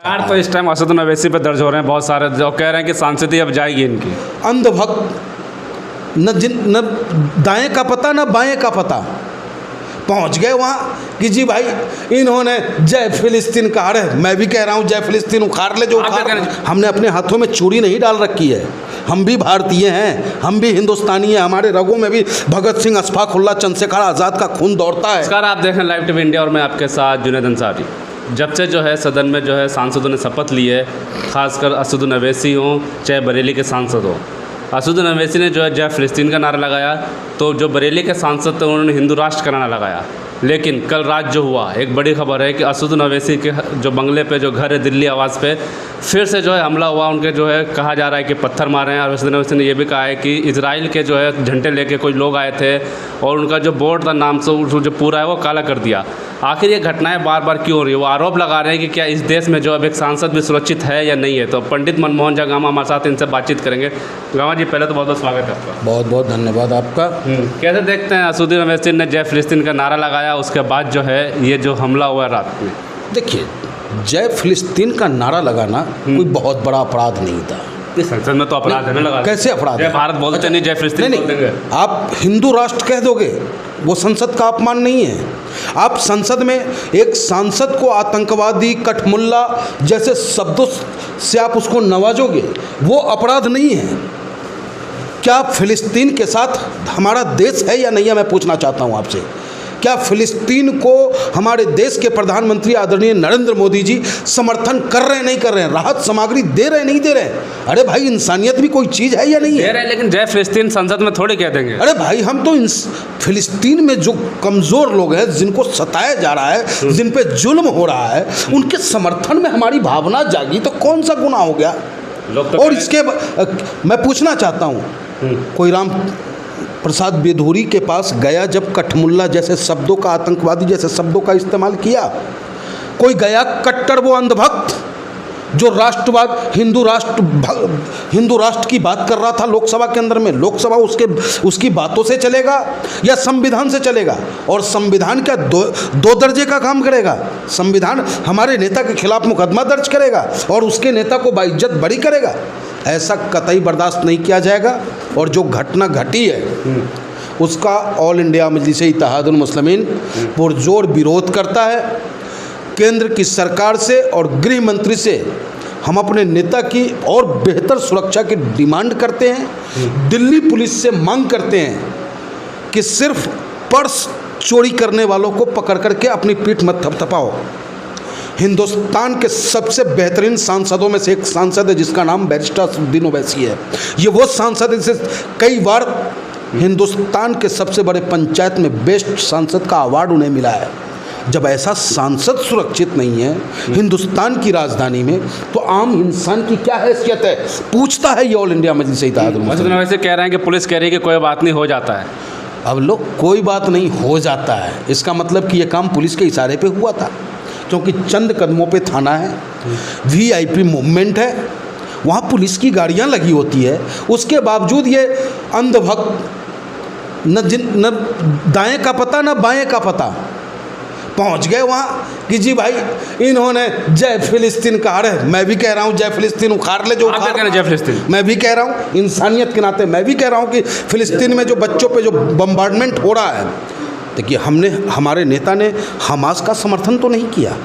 यार तो इस टाइम असदुद्दीन ओवैसी पे दर्ज हो रहे हैं बहुत सारे, जो कह रहे हैं कि सांसदी अब जाएगी इनकी। अंधभक्त, न दाएं का पता न बाएं का पता, पहुंच गए वहाँ कि जी भाई इन्होंने जय फिलिस्तीन कहा। रहे मैं भी कह रहा हूँ जय फिलिस्तीन उखाड़ ले जो उखाड़। हमने अपने हाथों में चूड़ी नहीं डाल रखी है, हम भी भारतीय हैं, हम भी हिंदुस्तानी हैं, हमारे रगों में भी भगत सिंह, अशफाक उल्लाह, चंद्रशेखर आज़ाद का खून दौड़ता है। नमस्कार, आप देख रहे हैं लाइव टीवी इंडिया और मैं आपके साथ जुनैद अंसारी। जब से जो है सदन में जो है सांसदों ने शपथ ली है, खासकर असदुद्दीन ओवैसी हों चाहे बरेली के सांसद हों, असदुद्दीन ओवैसी ने जो है जय फिलिस्तीन का नारा लगाया, तो जो बरेली के सांसद थे उन्होंने हिंदू राष्ट्र का नारा लगाया। लेकिन कल रात जो हुआ, एक बड़ी खबर है कि असदुद्दीन ओवैसी के जो बंगले पे जो घर है दिल्ली आवास पे फिर से जो है हमला हुआ। उनके जो है कहा जा रहा है कि पत्थर मारे हैं, और असदुद्दीन ओवैसी ने यह भी कहा है कि इजराइल के जो है झंडे लेके कोई लोग आए थे और उनका जो बोर्ड था नाम से जो पूरा है वो काला कर दिया। आखिर ये घटनाएं बार बार क्यों हो रही है? वो आरोप लगा रहे हैं कि क्या इस देश में जो अब एक सांसद भी सुरक्षित है या नहीं है। तो पंडित मनमोहन झा गामा हमारे साथ, इनसे बातचीत करेंगे। गामा जी, पहले तो बहुत बहुत स्वागत है आपका। बहुत बहुत धन्यवाद आपका। कैसे देखते हैं असदुद्दीन ओवैसी ने जय फिलिस्तीन का नारा लगाया, उसके बाद जो है ये जो हमला हुआ रात में? देखिए, जय फिलिस्तीन का नारा लगाना कोई बहुत बड़ा अपराध नहीं था। इस संसद में तो अपराध है ना लगा। कैसे अपराध है? जय भारत बोलते नहीं, जय फिलिस्तीन नहीं, बोलते हैं। आप हिंदू राष्ट्र कह दोगे, वो संसद का अपमान नहीं है। आप संसद में एक सांसद को आतंकवादी, कठमुल्ला जैसे शब्दों से आप उसको नवाजोगे, वो अपराध नहीं है। क्या फिलिस्तीन के साथ हमारा देश है या नहीं है, मैं पूछना चाहता हूँ आपसे। क्या फिलिस्तीन को हमारे देश के प्रधानमंत्री आदरणीय नरेंद्र मोदी जी समर्थन कर रहे हैं, नहीं कर रहे हैं? राहत सामग्री दे रहे हैं, नहीं दे रहे हैं? अरे भाई, इंसानियत भी कोई चीज़ है या नहीं है? दे रहे हैं, लेकिन जय फिलिस्तीन संसद में थोड़ी कह देंगे। अरे भाई, हम तो फिलिस्तीन में जो कमज़ोर लोग हैं, जिनको सताया जा रहा है, जिन पे जुल्म हो रहा है, उनके समर्थन में हमारी भावना जागी तो कौन सा गुनाह हो गया? और इसके मैं पूछना चाहता हूँ, कोई राम प्रसाद बेधूरी के पास गया जब कठमुल्ला जैसे शब्दों का, आतंकवादी जैसे शब्दों का इस्तेमाल किया? कोई गया कट्टर वो अंधभक्त जो राष्ट्रवाद, हिंदू राष्ट्र की बात कर रहा था लोकसभा के अंदर में? लोकसभा उसकी बातों से चलेगा या संविधान से चलेगा? और संविधान क्या दो दर्जे का काम करेगा? संविधान हमारे नेता के खिलाफ मुकदमा दर्ज करेगा और उसके नेता को बाइज्जत बरी करेगा? ऐसा कतई बर्दाश्त नहीं किया जाएगा। और जो घटना घटी है उसका ऑल इंडिया मजलिस इत्तेहादुल मुस्लिमीन पुरजोर विरोध करता है। केंद्र की सरकार से और गृह मंत्री से हम अपने नेता की और बेहतर सुरक्षा की डिमांड करते हैं। दिल्ली पुलिस से मांग करते हैं कि सिर्फ पर्स चोरी करने वालों को पकड़ करके अपनी पीठ मत थपथपाओ। हिंदुस्तान के सबसे बेहतरीन सांसदों में से एक सांसद है जिसका नाम बैरिस्टर असदुद्दीन ओवैसी है। ये वो सांसद है जिसे कई बार हिंदुस्तान के सबसे बड़े पंचायत में बेस्ट सांसद का अवार्ड उन्हें मिला है। जब ऐसा सांसद सुरक्षित नहीं है हिंदुस्तान की राजधानी में, तो आम इंसान की क्या हैसियत है? पूछता है ये ऑल इंडिया मजलिस इत्तेहादुल मुस्लिमीन। वैसे कह रहे हैं कि पुलिस कह रही है कि कोई बात नहीं, हो जाता है। अब लोग कोई बात नहीं हो जाता है, इसका मतलब कि ये काम पुलिस के इशारे पे हुआ था, क्योंकि चंद कदमों पे थाना है, VIP मूवमेंट है, वहाँ पुलिस की गाड़ियाँ लगी होती है। उसके बावजूद ये अंधभक्त, न दाएं का पता न बाएं का पता, पहुंच गए वहाँ कि जी भाई इन्होंने जय फिलिस्तीन कहा। रहे मैं भी कह रहा हूँ जय फिलिस्तीन उखाड़ ले जो उखाड़। जय फिलिस्तीन मैं भी कह रहा हूँ, इंसानियत के नाते मैं भी कह रहा हूँ कि फिलिस्तीन में जो बच्चों पे जो बम्बार्डमेंट हो रहा है, देखिए हमारे नेता ने हमास का समर्थन तो नहीं किया,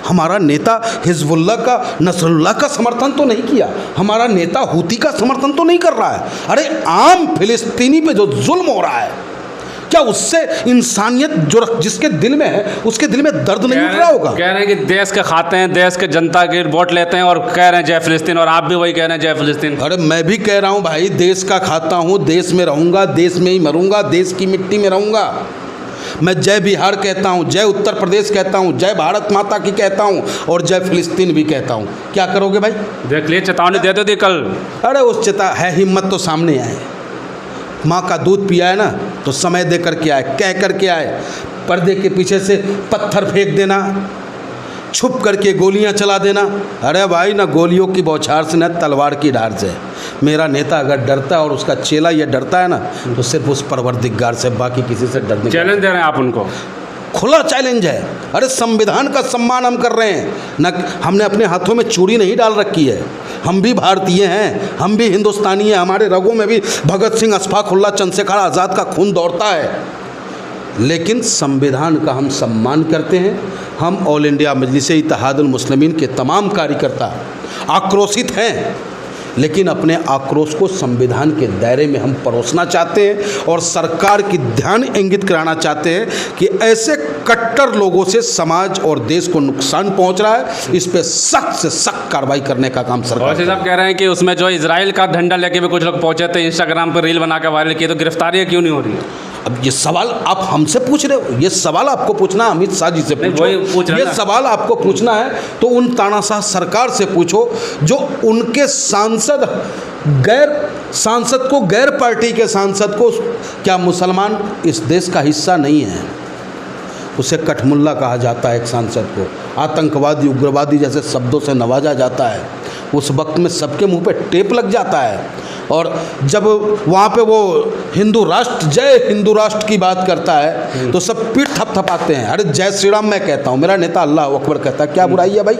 हमारा नेता हिजबुल्लाह का, नसरुल्लाह का समर्थन तो नहीं किया, हमारा नेता हूती का समर्थन तो नहीं कर रहा है। अरे आम फिलिस्तीनी पे जो जुल्म हो रहा है, क्या उससे इंसानियत जो जिसके दिल में है उसके दिल में दर्द नहीं उठ रहा होगा? कह रहे हैं कि देश के खाते हैं, देश के जनता के वोट लेते हैं और कह रहे हैं जय फिलिस्तीन, और आप भी वही कह रहे हैं जय फिलिस्तीन। अरे मैं भी कह रहा हूँ भाई, देश का खाता हूँ, देश में रहूँगा, देश में ही मरूँगा, देश की मिट्टी में रहूँगा। मैं जय बिहार कहता हूँ, जय उत्तर प्रदेश कहता हूँ, जय भारत माता की कहता हूँ और जय फिलिस्तीन भी कहता हूँ। क्या करोगे भाई? देख लिए, चेतावनी दे दो थी कल। अरे उस हिम्मत तो सामने आए, माँ का दूध पिया है ना, तो समय दे करके आए, कह करके आए। पर्दे के पीछे से पत्थर फेंक देना, छुप करके गोलियां चला देना, अरे भाई ना गोलियों की बौछार से न तलवार की धार से। मेरा नेता अगर डरता है और उसका चेला ये डरता है ना, तो सिर्फ उस परवरदिगार से, बाकी किसी से डरने। चैलेंज दे रहे हैं आप उनको? खुला चैलेंज है। अरे संविधान का सम्मान हम कर रहे हैं न, हमने अपने हाथों में चूड़ी नहीं डाल रखी है। हम भी भारतीय हैं, हम भी हिंदुस्तानी हैं, हमारे रगों में भी भगत सिंह, अशफाक उल्लाह, चंद्रशेखर आज़ाद का खून दौड़ता है। लेकिन संविधान का हम सम्मान करते हैं। हम ऑल इंडिया मजलिस-ए-इत्तेहादुल मुस्लिमीन के तमाम कार्यकर्ता आक्रोशित हैं, लेकिन अपने आक्रोश को संविधान के दायरे में हम परोसना चाहते हैं और सरकार की ध्यान इंगित कराना चाहते हैं कि ऐसे कट्टर लोगों से समाज और देश को नुकसान पहुंच रहा है। इस पे सख्त से सख्त कार्रवाई करने का काम सरकार वैसे साहब कह रहे हैं कि उसमें जो इजराइल का झंडा लेके भी कुछ लोग पहुंचे थे, इंस्टाग्राम पर रील बना के वायरल किए, तो गिरफ्तारियाँ क्यों नहीं हो रही है? अब ये सवाल आप हमसे पूछ रहे हो, ये सवाल आपको पूछना अमित शाह जी से पूछो। ये सवाल आपको पूछना है तो उन तानाशाह सरकार से पूछो जो उनके सांसद गैर पार्टी के सांसद को, क्या मुसलमान इस देश का हिस्सा नहीं है? उसे कठमुल्ला कहा जाता है, एक सांसद को आतंकवादी, उग्रवादी जैसे शब्दों से नवाजा जाता है। उस वक्त में सबके मुंह पे टेप लग जाता है। और जब वहाँ पे वो हिंदू राष्ट्र, जय हिंदू राष्ट्र की बात करता है तो सब पीठ थपथपाते हैं। अरे जय श्री राम मैं कहता हूँ, मेरा नेता अल्लाह अकबर कहता है, क्या बुराई है भाई?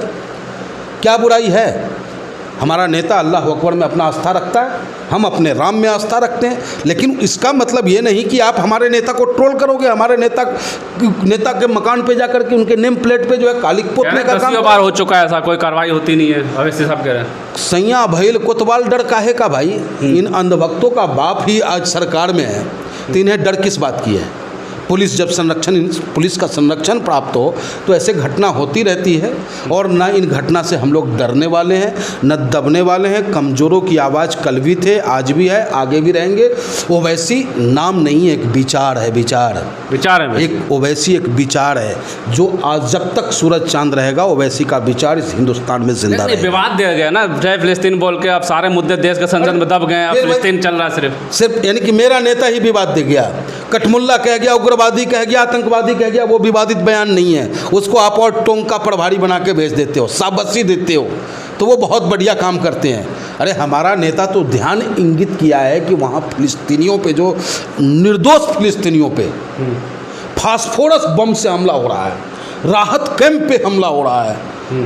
क्या बुराई है? हमारा नेता अल्लाह अकबर में अपना आस्था रखता है, हम अपने राम में आस्था रखते हैं। लेकिन इसका मतलब ये नहीं कि आप हमारे नेता को ट्रोल करोगे, हमारे नेता के मकान पे जाकर के उनके नेम प्लेट पे जो है कालिक पोतने का काम। बार हो चुका है ऐसा, कोई कार्रवाई होती नहीं है। अवैसी साहब कह रहे हैं सैया भैल कोतवाल डर काहे का भाई? इन अंधभक्तों का बाप ही आज सरकार में है तो इन्हें डर किस बात की है? पुलिस का संरक्षण प्राप्त हो तो ऐसे घटना होती रहती है और ना इन घटना से हम लोग डरने वाले हैं, न दबने वाले हैं। कमज़ोरों की आवाज़ कल भी थे, आज भी है, आगे भी रहेंगे। ओवैसी नाम नहीं है, एक विचार है। विचार है एक ओवैसी, एक विचार है जो आज जब तक सूरज चांद रहेगा ओवैसी का विचार इस हिंदुस्तान में जिंदा रहेगा। विवाद दिया गया ना, जय फिलिस्तीन बोल के, अब सारे मुद्दे देश के संसद में दब गए, अब फिलिस्तीन चल रहा है सिर्फ। यानी कि मेरा नेता ही विवाद दे गया, कठमुल्ला कह गया, उग्रवादी कह गया, आतंकवादी कह गया। वो विवादित बयान नहीं है, उसको आप और टोंक का प्रभारी बना के भेज देते हो, शाबाशी देते हो, तो वो बहुत बढ़िया काम करते हैं। अरे हमारा नेता तो ध्यान इंगित किया है कि वहाँ फिलिस्तीनियों पे, जो निर्दोष फिलिस्तीनियों पे फास्फोरस बम से हमला हो रहा है, राहत कैंप पे हमला हो रहा है,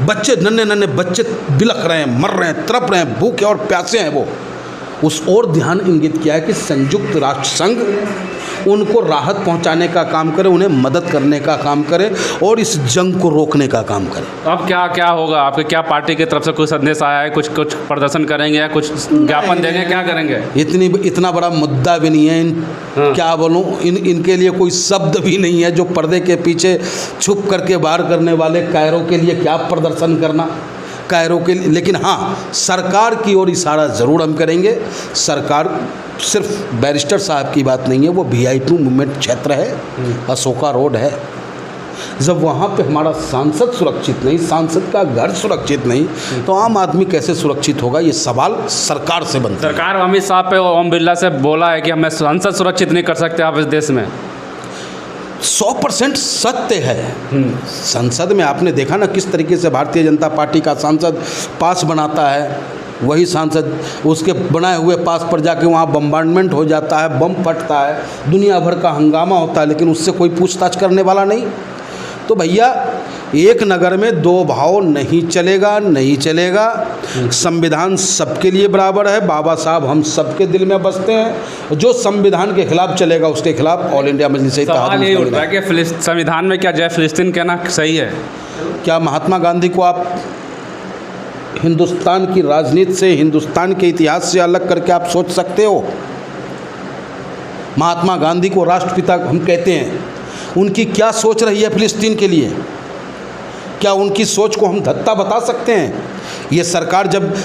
बच्चे, नन्हे बच्चे बिलख रहे हैं, मर रहे हैं, तड़प रहे हैं, भूखे और प्यासे हैं। वो उस ओर ध्यान इंगित किया है कि संयुक्त राष्ट्र संघ उनको राहत पहुंचाने का काम करे, उन्हें मदद करने का काम करे और इस जंग को रोकने का काम करे। अब क्या होगा? आपके क्या पार्टी की तरफ से कुछ संदेश आया है? कुछ प्रदर्शन करेंगे या कुछ ज्ञापन देंगे? क्या करेंगे? इतना बड़ा मुद्दा भी नहीं है। क्या बोलूं, इनके लिए कोई शब्द भी नहीं है। जो पर्दे के पीछे छुप करके वार करने वाले कायरों के लिए क्या प्रदर्शन करना, कायरों के लिए। लेकिन हाँ, सरकार की ओर इशारा ज़रूर हम करेंगे। सरकार सिर्फ बैरिस्टर साहब की बात नहीं है, वो VIP मूवमेंट क्षेत्र है, अशोका रोड है। जब वहाँ पे हमारा सांसद सुरक्षित नहीं, सांसद का घर सुरक्षित नहीं, तो आम आदमी कैसे सुरक्षित होगा? ये सवाल सरकार से बनता है। सरकार अमित शाह पे ओम बिरला से बोला है कि हमें सांसद सुरक्षित नहीं कर सकते आप इस देश में। 100% सत्य है। संसद में आपने देखा ना किस तरीके से भारतीय जनता पार्टी का सांसद पास बनाता है, वही सांसद उसके बनाए हुए पास पर जाके वहाँ बम्बार्डमेंट हो जाता है, बम फटता है, दुनिया भर का हंगामा होता है, लेकिन उससे कोई पूछताछ करने वाला नहीं। तो भैया, एक नगर में दो भाव नहीं चलेगा। संविधान सबके लिए बराबर है। बाबा साहब हम सबके दिल में बसते हैं। जो संविधान के खिलाफ चलेगा उसके खिलाफ ऑल इंडिया मजलिस-ए-इत्तेहाद सवाल ये उठ रहा है कि संविधान में क्या जय फिलिस्तीन कहना सही है? क्या महात्मा गांधी को आप हिंदुस्तान की राजनीति से, हिंदुस्तान के इतिहास से अलग करके आप सोच सकते हो? महात्मा गांधी को राष्ट्रपिता हम कहते हैं। उनकी क्या सोच रही है फिलिस्तीन के लिए? क्या उनकी सोच को हम धत्ता बता सकते हैं?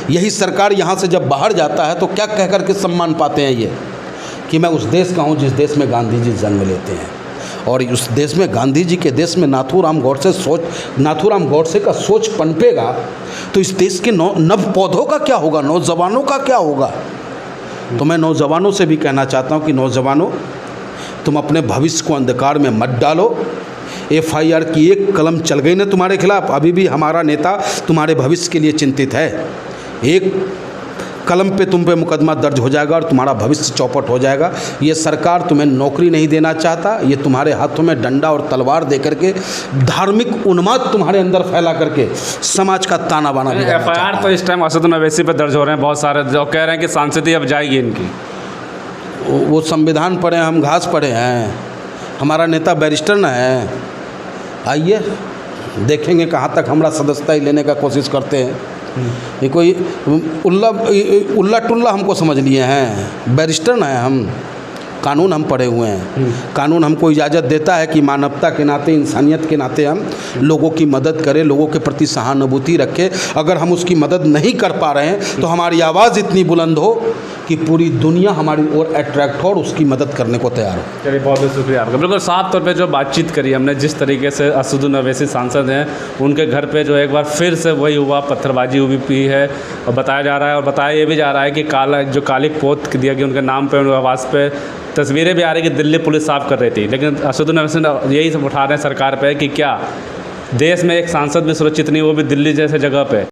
यही सरकार यहाँ से जब बाहर जाता है तो क्या कह कर के सम्मान पाते हैं ये कि मैं उस देश का हूँ जिस देश में गांधी जी जन्म लेते हैं। और उस देश में, गांधी जी के देश में नाथूराम गौडसे का सोच पनपेगा तो इस देश के नव पौधों का क्या होगा, नौजवानों का क्या होगा? तो मैं नौजवानों से भी कहना चाहता हूँ कि नौजवानों, तुम अपने भविष्य को अंधकार में मत डालो। FIR की एक कलम चल गई ना तुम्हारे खिलाफ, अभी भी हमारा नेता तुम्हारे भविष्य के लिए चिंतित है। एक कलम पे तुम पे मुकदमा दर्ज हो जाएगा और तुम्हारा भविष्य चौपट हो जाएगा। ये सरकार तुम्हें नौकरी नहीं देना चाहता, ये तुम्हारे हाथों में डंडा और तलवार दे करके धार्मिक उन्माद तुम्हारे अंदर फैला करके समाज का ताना बाना भी करना चाहता FIR तो इस टाइम असदुद्दीन ओवैसी पे दर्ज हो रहे हैं बहुत सारे, जो कह रहे हैं कि सांसदी अब जाएगी इनकी। वो संविधान पढ़े, हम घास पढ़े हैं, हमारा नेता बैरिस्टर न है। आइए देखेंगे कहाँ तक हमारा सदस्यता लेने का कोशिश करते हैं। ये कोई उल्ला टुल्ला हमको समझ लिए हैं, बैरिस्टर न है हम, कानून हम पढ़े हुए हैं। कानून हमको इजाज़त देता है कि मानवता के नाते, इंसानियत के नाते हम लोगों की मदद करें, लोगों के प्रति सहानुभूति रखें। अगर हम उसकी मदद नहीं कर पा रहे हैं तो हमारी आवाज़ इतनी बुलंद हो कि पूरी दुनिया हमारी ओर अट्रैक्ट हो और उसकी मदद करने को तैयार हो। चलिए बहुत बहुत शुक्रिया आपका। बिल्कुल साफ तौर पे जो बातचीत करी हमने, जिस तरीके से असदुद्दीन ओवैसी सांसद हैं, उनके घर पे जो एक बार फिर से वही हुआ, पत्थरबाजी हुई है और बताया जा रहा है, और बताया ये भी जा रहा है कि काली पोत दिया गया उनके नाम पे, उनके आवास पे तस्वीरें भी आ रही कि दिल्ली पुलिस साफ कर रही थी। लेकिन असदुद्दीन ओवैसी यही सब उठा रहे हैं सरकार पे कि क्या देश में एक सांसद भी सुरक्षित नहीं, वो भी दिल्ली जैसे जगह पे।